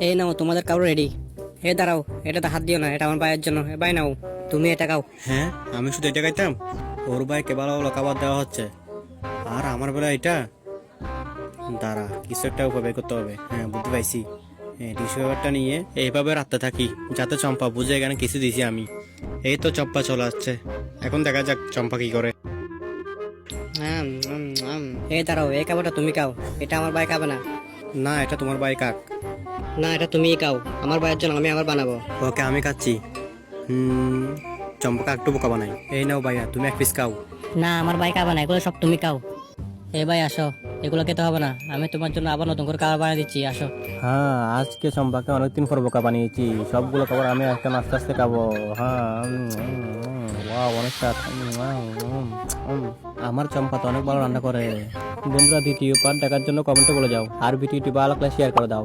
এই নাও তোমাদের cow ready. দাঁড়াও, এটাতে হাত দিও না, এটা আমার ভাইয়ের জন্য। ভাই নাও, তুমি এটা খাও। হ্যাঁ, আমি শুধু এটা খাইতাম? ওর ভাইকে ভালো ভালো খাবার দেওয়া হচ্ছে, আর আমার বেলা এটা। দাঁড়া, কিছু একটা উপায় বের করতে হবে। হ্যাঁ, বুঝতে পাইছি। টিস্যু পেপারটা নিয়ে এইভাবে রাখতে থাকি, যাতে চম্পা বুঝে এখানে কিছু দিছি আমি। এই তো চম্পা চলে আসছে, এখন দেখা যাক চম্পা কি করে। দাঁড়াও, এই খাবারটা তুমি খাও, এটা আমার ভাই খাবে না। না, এটা তোমার ভাই কাক। না, এটা তুমিই খাও, আমার ভাইয়ের জন্য আমি আবার বানাবো। ওকে, আমি খাচ্ছি। চম্পাকে একটু বোকা বানাই। এই নাও ভাইয়া, তুমি এক পিস খাও। না, আমার ভাই খাবে না, এগুলো সব তুমি খাও। ভাই আসো, এগুলো খেতে হবে না, আমি তোমার জন্য আবার নতুন করে খাবার বানিয়ে দিচ্ছি, আসো। হ্যাঁ, আজকে চম্পাকে অনেকদিন পর বোকা বানিয়েছি। সবগুলো খাবার আমি একটা আস্তে আস্তে খাবো। হ্যাঁ, ওয়াও, অনেক স্বাদ। আমার চম্পা তো অনেক ভালো রান্না করে। বন্ধুরা, দ্বিতীয় পার্ট দেখার জন্য কমেন্টে বলে যাও, আর ভিডিওটি ভালো লাগলে শেয়ার করে দাও।